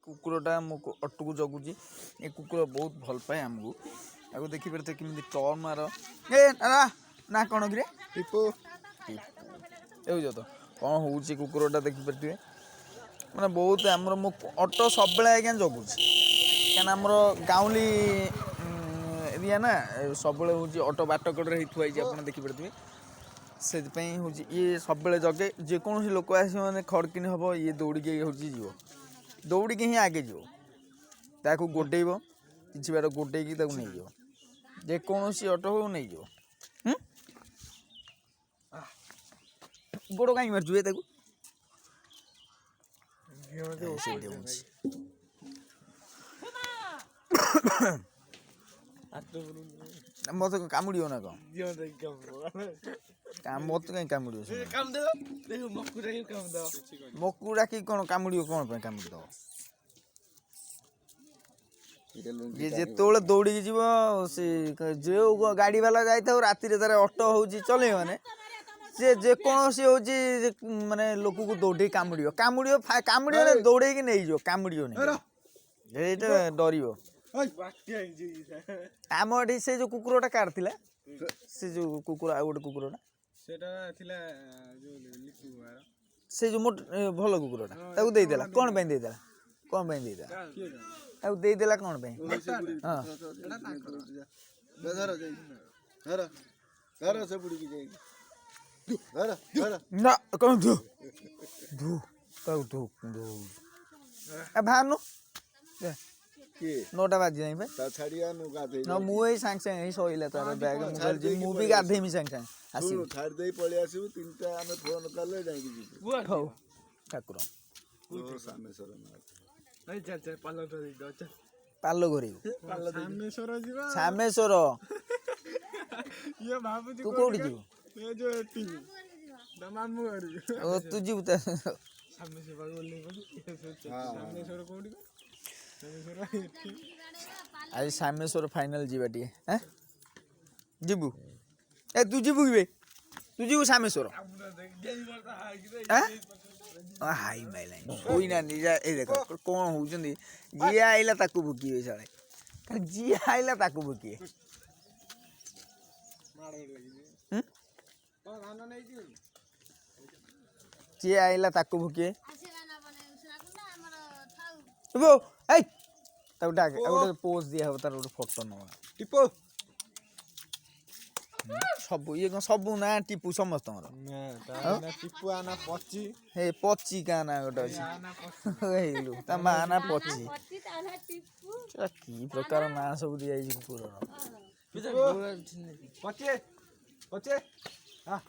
कुकुरटा मो अट्टू को जगुची ये कुकुर बहुत भल पाए आमको आपको देखिपारे केमी टर्न मार ए ना ना कौन कि टिपू ये तो कौन हो कुकुरटा देखिपारे मैंने बहुत आमर मो अटो सब आज्ञा जगुची क्या आमर गाँवली एरिया ना सब हूँ अटो बाट कड़े होती आप देखिपारे से हूँ ये सब जगे जेकोसी लोक आस मैंने खड़किन हम ये दौड़िक हूँ जीव दौड़िक ही आगे जीव ताकू गोडेब कि बार गोडेक नहीं जाव जेकोसी अटो हो नहीं जाव गोड़ कहीं मार्चु मत कामुड़ ना कौन मत कहीं कामुड़ मकुड़ा कि कौन कामुड़ कौन कामुड़ दब ये जिते दौड़ी जीव से जो गाड़ी वाला जाए राति तार अटो हो चल मैंने से जेकोसी हूँ माने लोक को दौड़े कामुड़ कामुड़ कामुड़ दौड़े कि नहीं जो कामुड़ नहीं डर आम एटी से जो कुकुरटा कार थिला से जो कुकुर आ गोटे कुकुरटा से जो मोट भल कुकुरटा ताकू दे देला कौन पे दे देला कौन पे दे देला ताकू दे देला कौन पे हां धर से बुड़ी की जाएगी धर धर ना कौन दो दो ताकू दो ए भानु नौटा बाजी नहीं भाई छाड़िया नु गाधे न मुई सांग सांग ही सोइला तार बैग मोबाइल जी मु भी गाधे मी सांग सांग आसी छाड़ दे पळे आसीबु तीनटा आमे फोन करले जाई की जीबु हो ठाकुर ओ सामेश्वर नहीं चल चल पालो तो दो चल पालो घरी सामेश्वर जीवा सामेश्वर ये बाबू जी तू कोडी जीव ये जो टीवी मामू हरी ओ तू जीव त सामेश्वर बोलने को सामेश्वर कोडी आज सामेश्वर फाइनल जीवा टी हैं जीबू ए तू जीबू बे तू जीबू सामेश्वर हाई माई लाइन कोई ना निजा ए देखो कौन होउचंदी जी आइला ताकू भुकिए साले जी आइला ताकू भुकिए जी आइला ताकू भुकिए वो ए तब डाक गोटे पोज दिया हो तार गोटे फोटो न टिपो सब ये सब ना टिपू समस्त ना टिपू आना पची हे पची का ना गोटे अछि हेलु ता माना पची की प्रकार ना सब दिया जी कुकुर पचे पचे हां